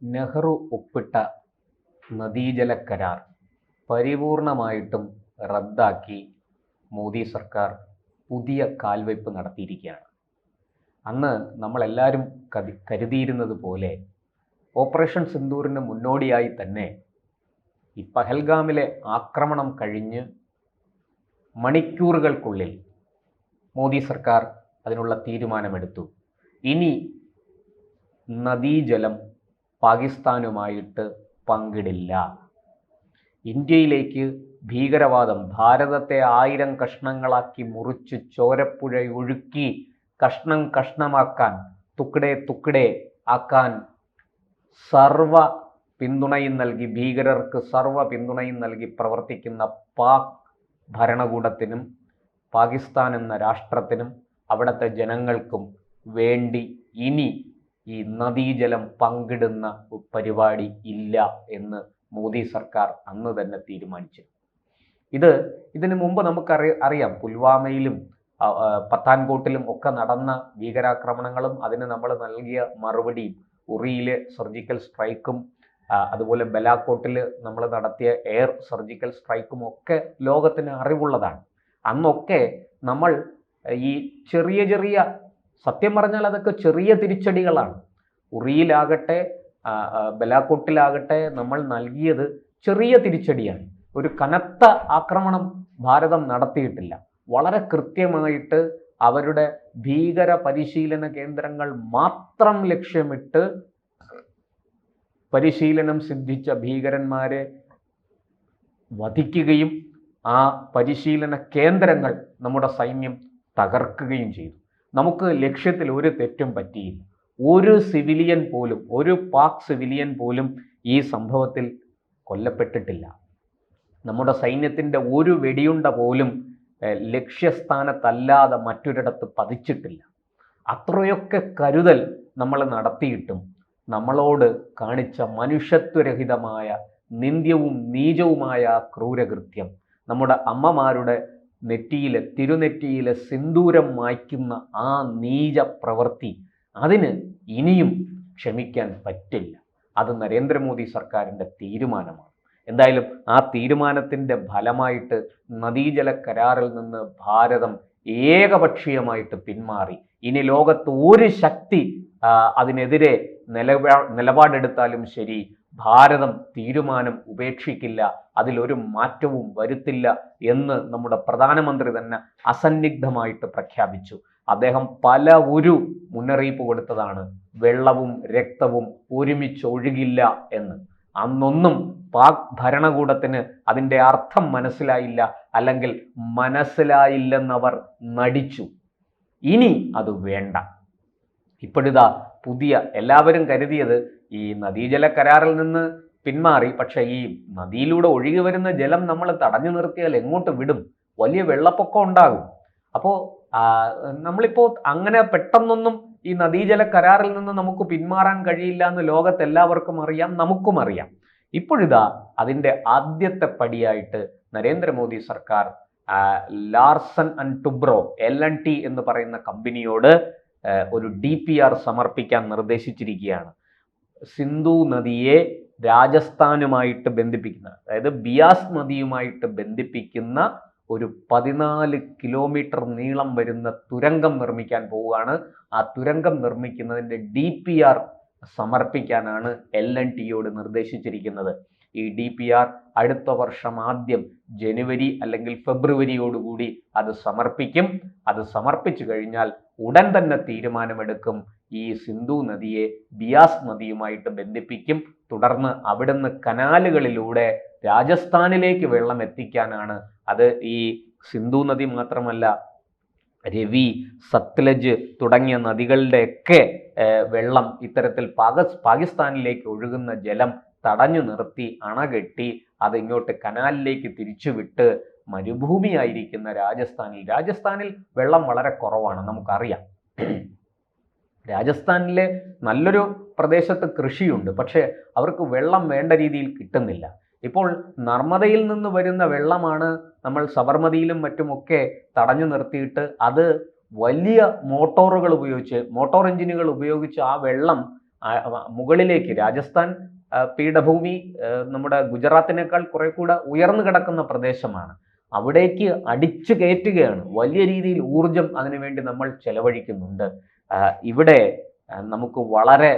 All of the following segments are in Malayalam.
നെഹ്റു ഒപ്പിട്ട നദീജല കരാർ പരിപൂർണമായിട്ടും റദ്ദാക്കി മോദി സർക്കാർ പുതിയ കാൽവയ്പ് നടത്തിയിരിക്കുകയാണ്. അന്ന് നമ്മളെല്ലാവരും കരുതിയിരുന്നത് പോലെ ഓപ്പറേഷൻ സിന്ദൂറിന് മുന്നോടിയായി തന്നെ ഈ പഹൽഗാമിലെ ആക്രമണം കഴിഞ്ഞ് മണിക്കൂറുകൾക്കുള്ളിൽ മോദി സർക്കാർ അതിനുള്ള തീരുമാനമെടുത്തു. ഇനി നദീജലം പാകിസ്ഥാനുമായിട്ട് പങ്കിടില്ല. ഇന്ത്യയിലേക്ക് ഭീകരവാദം ഭാരതത്തെ 1000 കഷ്ണങ്ങളാക്കി മുറിച്ച് ചോരപ്പുഴ ഒഴുക്കി കഷ്ണം കഷ്ണമാക്കാൻ തുക്കടെ തുക്കടെ ആക്കാൻ സർവ പിന്തുണയും നൽകി, ഭീകരർക്ക് സർവ പിന്തുണയും നൽകി പ്രവർത്തിക്കുന്ന പാക് ഭരണകൂടത്തിനും പാകിസ്ഥാൻ എന്ന രാഷ്ട്രത്തിനും അവിടുത്തെ ജനങ്ങൾക്കും വേണ്ടി ഇനി ഈ നദീജലം പങ്കിടുന്ന പരിപാടി ഇല്ല എന്ന് മോദി സർക്കാർ അന്ന് തന്നെ തീരുമാനിച്ചു. ഇതിനു മുമ്പ് അറിയാം, പുൽവാമയിലും പത്താൻകോട്ടിലും ഒക്കെ നടന്ന ഭീകരാക്രമണങ്ങളും അതിന് നമ്മൾ നൽകിയ മറുപടിയും, ഉറിയിലെ സർജിക്കൽ സ്ട്രൈക്കും അതുപോലെ ബലാക്കോട്ടിൽ നമ്മൾ നടത്തിയ എയർ സർജിക്കൽ സ്ട്രൈക്കും ഒക്കെ ലോകത്തിന് അറിവുള്ളതാണ്. അന്നൊക്കെ നമ്മൾ ഈ ചെറിയ സത്യം പറഞ്ഞാൽ അതൊക്കെ ചെറിയ തിരിച്ചടികളാണ്. ഉറിയിലാകട്ടെ ബലാക്കോട്ടിലാകട്ടെ നമ്മൾ നൽകിയത് ചെറിയ തിരിച്ചടിയാണ്. ഒരു കനത്ത ആക്രമണം ഭാരതം നടത്തിയിട്ടില്ല. വളരെ കൃത്യമായിട്ട് അവരുടെ ഭീകര പരിശീലന കേന്ദ്രങ്ങൾ മാത്രം ലക്ഷ്യമിട്ട് പരിശീലനം സിദ്ധിച്ച ഭീകരന്മാരെ വധിക്കുകയും ആ പരിശീലന കേന്ദ്രങ്ങൾ നമ്മുടെ സൈന്യം തകർക്കുകയും ചെയ്തു. നമുക്ക് ലക്ഷ്യത്തിൽ ഒരു തെറ്റും പറ്റിയില്ല. ഒരു സിവിലിയൻ പോലും, ഒരു പാക് സിവിലിയൻ പോലും ഈ സംഭവത്തിൽ കൊല്ലപ്പെട്ടിട്ടില്ല. നമ്മുടെ സൈന്യത്തിൻ്റെ ഒരു വെടിയുണ്ട പോലും ലക്ഷ്യസ്ഥാനത്തല്ലാതെ മറ്റൊരിടത്ത് പതിച്ചിട്ടില്ല. അത്രയൊക്കെ കരുതൽ നമ്മൾ നടത്തിയിട്ടും നമ്മളോട് കാണിച്ച മനുഷ്യത്വരഹിതമായ നിന്ദ്യവും നീചവുമായ ക്രൂരകൃത്യം, നമ്മുടെ അമ്മമാരുടെ തിരുനെറ്റിയിലെ സിന്ദൂരം മായ്ക്കുന്ന ആ നീച പ്രവൃത്തി, അതിന് ഇനിയും ക്ഷമിക്കാൻ പറ്റില്ല. അത് നരേന്ദ്രമോദി സർക്കാരിൻ്റെ തീരുമാനമാണ്. എന്തായാലും ആ തീരുമാനത്തിൻ്റെ ഫലമായിട്ട് നദീജല കരാറിൽ നിന്ന് ഭാരതം ഏകപക്ഷീയമായിട്ട് പിന്മാറി. ഇനി ലോകത്ത് ഒരു ശക്തി അതിനെതിരെ നിലപാടെടുത്താലും ശരി, ഭാരതം തീരുമാനം ഉപേക്ഷിക്കില്ല, അതിലൊരു മാറ്റവും വരുത്തില്ല എന്ന് നമ്മുടെ പ്രധാനമന്ത്രി തന്നെ അസന്നിഗ്ധമായിട്ട് പ്രഖ്യാപിച്ചു. അദ്ദേഹം ഒരു മുന്നറിയിപ്പ് കൊടുത്തതാണ്, വെള്ളവും രക്തവും ഒരുമിച്ചൊഴുകില്ല എന്ന്. അന്നൊന്നും പാക് ഭരണകൂടത്തിന് അതിൻ്റെ അർത്ഥം മനസ്സിലായില്ല, അല്ലെങ്കിൽ മനസ്സിലായില്ലെന്നവർ നടിച്ചു. ഇനി അത് വേണ്ട. ഇപ്പോഴിതാ എല്ലാവരും കരുതിയത് ഈ നദീജല കരാറിൽ നിന്ന് പിന്മാറി, പക്ഷെ ഈ നദിയിലൂടെ ഒഴുകി വരുന്ന ജലം നമ്മൾ തടഞ്ഞു നിർത്തിയാൽ എങ്ങോട്ട് വിടും? വലിയ വെള്ളപ്പൊക്കം ഉണ്ടാകും. അപ്പോൾ നമ്മളിപ്പോൾ അങ്ങനെ പെട്ടെന്നൊന്നും ഈ നദീജല കരാറിൽ നിന്ന് നമുക്ക് പിന്മാറാൻ കഴിയില്ല എന്ന് ലോകത്തെല്ലാവർക്കും അറിയാം, നമുക്കും അറിയാം. ഇപ്പോഴിതാ അതിൻ്റെ ആദ്യത്തെ പടിയായിട്ട് നരേന്ദ്രമോദി സർക്കാർ ലാർസൻ ആൻഡ് ടുബ്രോ LNT എന്ന് പറയുന്ന കമ്പനിയോട് ഒരു DPR സമർപ്പിക്കാൻ നിർദ്ദേശിച്ചിരിക്കുകയാണ്. സിന്ധു നദിയെ രാജസ്ഥാനുമായിട്ട് ബന്ധിപ്പിക്കുന്ന, അതായത് ബിയാസ് നദിയുമായിട്ട് ബന്ധിപ്പിക്കുന്ന ഒരു 14 കിലോമീറ്റർ നീളം വരുന്ന തുരങ്കം നിർമ്മിക്കാൻ പോവുകയാണ്. ആ തുരങ്കം നിർമ്മിക്കുന്നതിൻ്റെ DPR സമർപ്പിക്കാനാണ് LNTയോട് നിർദ്ദേശിച്ചിരിക്കുന്നത്. ഈ DPR അടുത്ത വർഷം ആദ്യം ജനുവരി അല്ലെങ്കിൽ ഫെബ്രുവരിയോടുകൂടി അത് സമർപ്പിക്കും. അത് സമർപ്പിച്ചു കഴിഞ്ഞാൽ ഉടൻ തന്നെ തീരുമാനമെടുക്കും. ഈ സിന്ധു നദിയെ ബിയാസ് നദിയുമായിട്ട് ബന്ധിപ്പിക്കും. തുടർന്ന് അവിടുന്ന് കനാലുകളിലൂടെ രാജസ്ഥാനിലേക്ക് വെള്ളം എത്തിക്കാനാണ്. അത് ഈ സിന്ധു നദി മാത്രമല്ല, രവി, സത്ലജ് തുടങ്ങിയ നദികളുടെയൊക്കെ വെള്ളം ഇത്തരത്തിൽ പാകിസ്ഥാനിലേക്ക് ഒഴുകുന്ന ജലം തടഞ്ഞു നിർത്തി അണകെട്ടി അത് ഇങ്ങോട്ട് കനാലിലേക്ക് തിരിച്ചുവിട്ട് മരുഭൂമിയായിരിക്കുന്ന രാജസ്ഥാനിൽ വെള്ളം വളരെ കുറവാണ്, നമുക്കറിയാം. രാജസ്ഥാനിലെ നല്ലൊരു പ്രദേശത്ത് കൃഷിയുണ്ട്, പക്ഷേ അവർക്ക് വെള്ളം വേണ്ട രീതിയിൽ കിട്ടുന്നില്ല. ഇപ്പോൾ നർമ്മദയിൽ നിന്ന് വരുന്ന വെള്ളമാണ് നമ്മൾ സബർമതിയിലും മറ്റുമൊക്കെ തടഞ്ഞു നിർത്തിയിട്ട് അത് വലിയ മോട്ടോർ എഞ്ചിനുകൾ ഉപയോഗിച്ച് ആ വെള്ളം മുകളിലേക്ക് രാജസ്ഥാൻ പീഠഭൂമി നമ്മുടെ ഗുജറാത്തിനേക്കാൾ കുറെ കൂടെ ഉയർന്നു കിടക്കുന്ന പ്രദേശമാണ്. അവിടേക്ക് അടിച്ചു കയറ്റുകയാണ്. വലിയ രീതിയിൽ ഊർജം അതിനുവേണ്ടി നമ്മൾ ചെലവഴിക്കുന്നുണ്ട്. ഇവിടെ നമുക്ക് വളരെ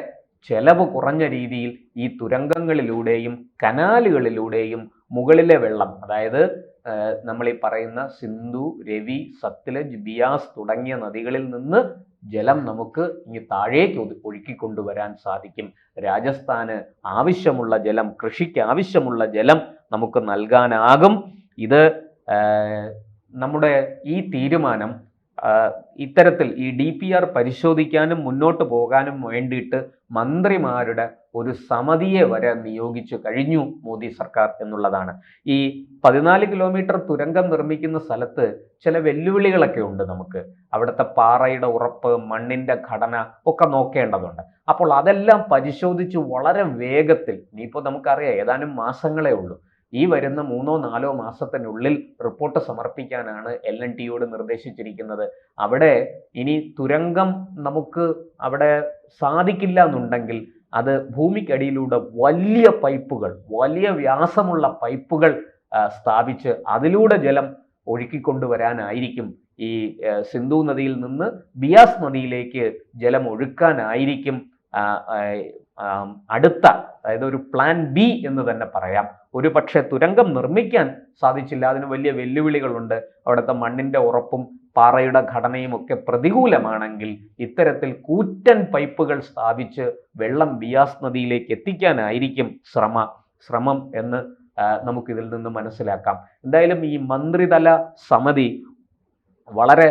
ചെലവ് കുറഞ്ഞ രീതിയിൽ ഈ തുരങ്കങ്ങളിലൂടെയും കനാലുകളിലൂടെയും മുകളിലെ വെള്ളം, അതായത് നമ്മൾ ഈ പറയുന്ന സിന്ധു, രവി, സത്ലജ്, ബിയാസ് തുടങ്ങിയ നദികളിൽ നിന്ന് ജലം നമുക്ക് ഇനി താഴേക്ക് ഒഴുക്കിക്കൊണ്ടുവരാൻ സാധിക്കും. രാജസ്ഥാന് ആവശ്യമുള്ള ജലം, കൃഷിക്ക് ആവശ്യമുള്ള ജലം നമുക്ക് നൽകാനാകും. ഇത് നമ്മുടെ ഈ തീരുമാനം ഇത്തരത്തിൽ ഈ DPR പരിശോധിക്കാനും മുന്നോട്ട് പോകാനും വേണ്ടിയിട്ട് മന്ത്രിമാരുടെ ഒരു സമിതിയെ വരെ നിയോഗിച്ചു കഴിഞ്ഞു മോദി സർക്കാർ എന്നുള്ളതാണ്. ഈ 14 കിലോമീറ്റർ തുരങ്കം നിർമ്മിക്കുന്ന സ്ഥലത്ത് ചില വെല്ലുവിളികളൊക്കെ ഉണ്ട്. നമുക്ക് അവിടുത്തെ പാറയുടെ ഉറപ്പ്, മണ്ണിന്റെ ഘടന ഒക്കെ നോക്കേണ്ടതുണ്ട്. അപ്പോൾ അതെല്ലാം പരിശോധിച്ച് വളരെ വേഗത്തിൽ, ഇനിയിപ്പോൾ നമുക്കറിയാം ഏതാനും മാസങ്ങളേ ഉള്ളൂ, ഈ വരുന്ന 3-4 മാസത്തിനുള്ളിൽ റിപ്പോർട്ട് സമർപ്പിക്കാനാണ് LNTയോട് നിർദ്ദേശിച്ചിരിക്കുന്നത്. അവിടെ ഇനി തുരങ്കം നമുക്ക് അവിടെ സാധിക്കില്ല എന്നുണ്ടെങ്കിൽ അത് ഭൂമിക്കടിയിലൂടെ വലിയ പൈപ്പുകൾ, വലിയ വ്യാസമുള്ള പൈപ്പുകൾ സ്ഥാപിച്ച് അതിലൂടെ ജലം ഒഴുക്കിക്കൊണ്ടുവരാനായിരിക്കും. ഈ സിന്ധു നദിയിൽ നിന്ന് ബിയാസ് നദിയിലേക്ക് ജലം ഒഴുക്കാനായിരിക്കും അടുത്ത, അതായത് ഒരു പ്ലാൻ B എന്ന് തന്നെ പറയാം. ഒരു പക്ഷേ തുരങ്കം നിർമ്മിക്കാൻ സാധിച്ചില്ല, അതിന് വലിയ വെല്ലുവിളികളുണ്ട്. അവിടുത്തെ മണ്ണിന്റെ ഉറപ്പും പാറയുടെ ഘടനയും ഒക്കെ പ്രതികൂലമാണെങ്കിൽ ഇത്തരത്തിൽ കൂറ്റൻ പൈപ്പുകൾ സ്ഥാപിച്ച് വെള്ളം ബിയാസ് നദിയിലേക്ക് എത്തിക്കാനായിരിക്കും ശ്രമം എന്ന് നമുക്കിതിൽ നിന്ന് മനസ്സിലാക്കാം. എന്തായാലും ഈ മന്ത്രിതല സമിതി വളരെ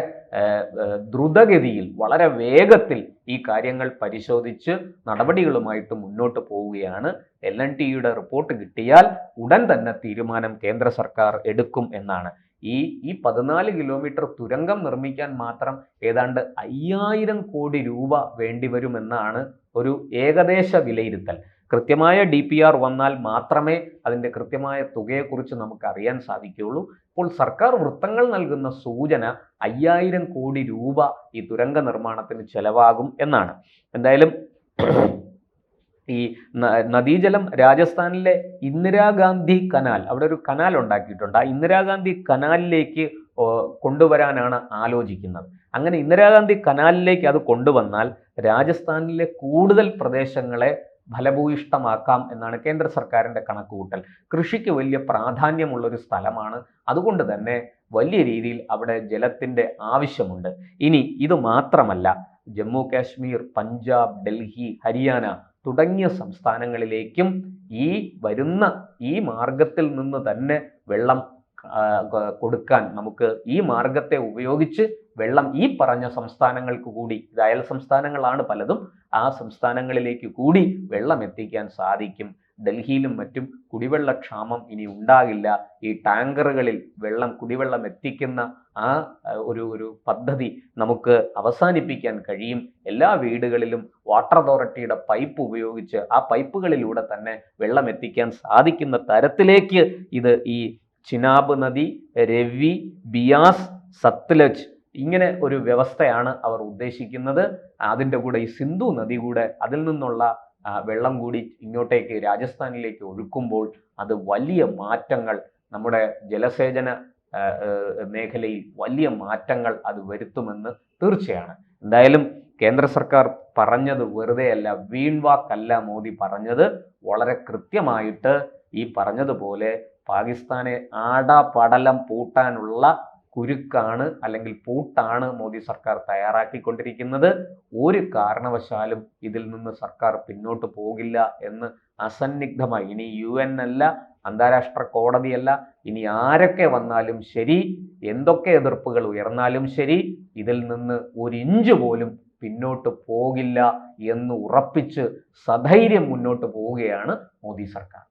ദ്രുതഗതിയിൽ, വളരെ വേഗത്തിൽ ഈ കാര്യങ്ങൾ പരിശോധിച്ച് നടപടികളുമായിട്ട് മുന്നോട്ട് പോവുകയാണ്. LNTയുടെ റിപ്പോർട്ട് കിട്ടിയാൽ ഉടൻ തന്നെ തീരുമാനം കേന്ദ്ര സർക്കാർ എടുക്കും എന്നാണ്. ഈ 14 കിലോമീറ്റർ തുരങ്കം നിർമ്മിക്കാൻ മാത്രം ഏതാണ്ട് 5000 കോടി രൂപ വേണ്ടിവരുമെന്നാണ് ഒരു ഏകദേശ വിലയിരുത്തൽ. കൃത്യമായ DPR വന്നാൽ മാത്രമേ അതിൻ്റെ കൃത്യമായ തുകയെക്കുറിച്ച് നമുക്ക് അറിയാൻ സാധിക്കുകയുള്ളൂ. ഇപ്പോൾ സർക്കാർ വൃത്തങ്ങൾ നൽകുന്ന സൂചന 5000 കോടി രൂപ ഈ തുരങ്ക നിർമ്മാണത്തിന് ചെലവാകും എന്നാണ്. എന്തായാലും ഈ നദീജലം രാജസ്ഥാനിലെ ഇന്ദിരാഗാന്ധി കനാൽ, അവിടെ ഒരു കനാൽ ഉണ്ടാക്കിയിട്ടുണ്ട്. ആ ഇന്ദിരാഗാന്ധി കനാലിലേക്ക് കൊണ്ടുവരാനാണ് ആലോചിക്കുന്നത്. അങ്ങനെ ഇന്ദിരാഗാന്ധി കനാലിലേക്ക് അത് കൊണ്ടുവന്നാൽ രാജസ്ഥാനിലെ കൂടുതൽ പ്രദേശങ്ങളെ ഫലഭൂയിഷ്ടമാക്കാം എന്നാണ് കേന്ദ്ര സർക്കാരിൻ്റെ കണക്കുകൂട്ടൽ. കൃഷിക്ക് വലിയ പ്രാധാന്യമുള്ളൊരു സ്ഥലമാണ്. അതുകൊണ്ട് തന്നെ വലിയ രീതിയിൽ അവിടെ ജലത്തിൻ്റെ ആവശ്യമുണ്ട്. ഇനി ഇത് മാത്രമല്ല, ജമ്മു കാശ്മീർ, പഞ്ചാബ്, ഡൽഹി, ഹരിയാന തുടങ്ങിയ സംസ്ഥാനങ്ങളിലേക്കും ഈ വരുന്ന ഈ മാർഗത്തിൽ നിന്ന് തന്നെ വെള്ളം കൊടുക്കാൻ നമുക്ക് ഈ മാർഗത്തെ ഉപയോഗിച്ച് വെള്ളം ഈ പറഞ്ഞ സംസ്ഥാനങ്ങൾക്ക് കൂടി, ഇത് അയൽ സംസ്ഥാനങ്ങളാണ് പലതും, ആ സംസ്ഥാനങ്ങളിലേക്ക് കൂടി വെള്ളം എത്തിക്കാൻ സാധിക്കും. ഡൽഹിയിലും മറ്റും കുടിവെള്ളക്ഷാമം ഇനി ഉണ്ടാകില്ല. ഈ ടാങ്കറുകളിൽ കുടിവെള്ളം എത്തിക്കുന്ന ആ ഒരു പദ്ധതി നമുക്ക് അവസാനിപ്പിക്കാൻ കഴിയും. എല്ലാ വീടുകളിലും വാട്ടർ അതോറിറ്റിയുടെ പൈപ്പ് ഉപയോഗിച്ച് ആ പൈപ്പുകളിലൂടെ തന്നെ വെള്ളം എത്തിക്കാൻ സാധിക്കുന്ന തരത്തിലേക്ക് ഇത് ഈ ചിനാബ് നദി, രവി, ബിയാസ്, സത്ലജ് ഇങ്ങനെ ഒരു വ്യവസ്ഥയാണ് അവർ ഉദ്ദേശിക്കുന്നത്. അതിൻ്റെ കൂടെ ഈ സിന്ധു നദി കൂടെ, അതിൽ നിന്നുള്ള വെള്ളം കൂടി ഇങ്ങോട്ടേക്ക് രാജസ്ഥാനിലേക്ക് ഒഴുക്കുമ്പോൾ അത് വലിയ മാറ്റങ്ങൾ, നമ്മുടെ ജലസേചന മേഖലയിൽ വലിയ മാറ്റങ്ങൾ അത് വരുത്തുമെന്ന് തീർച്ചയാണ്. എന്തായാലും കേന്ദ്ര സർക്കാർ പറഞ്ഞത് വെറുതെയല്ല, വീൺവാക്കല്ല മോദി പറഞ്ഞത്. വളരെ കൃത്യമായിട്ട് ഈ പറഞ്ഞതുപോലെ പാകിസ്ഥാനെ ആടാപടലം പൂട്ടാനുള്ള കുരുക്കാണ് അല്ലെങ്കിൽ പൂട്ടാണ് മോദി സർക്കാർ തയ്യാറാക്കിക്കൊണ്ടിരിക്കുന്നത്. ഒരു കാരണവശാലും ഇതിൽ നിന്ന് സർക്കാർ പിന്നോട്ട് പോകില്ല എന്ന് അസന്നിഗ്ധമായി, ഇനി UN അല്ല, അന്താരാഷ്ട്ര കോടതിയല്ല, ഇനി ആരൊക്കെ വന്നാലും ശരി, എന്തൊക്കെ എതിർപ്പുകൾ ഉയർന്നാലും ശരി, ഇതിൽ നിന്ന് ഒരു ഇഞ്ച് പോലും പിന്നോട്ട് പോകില്ല എന്ന് ഉറപ്പിച്ച് സധൈര്യം മുന്നോട്ട് പോവുകയാണ് മോദി സർക്കാർ.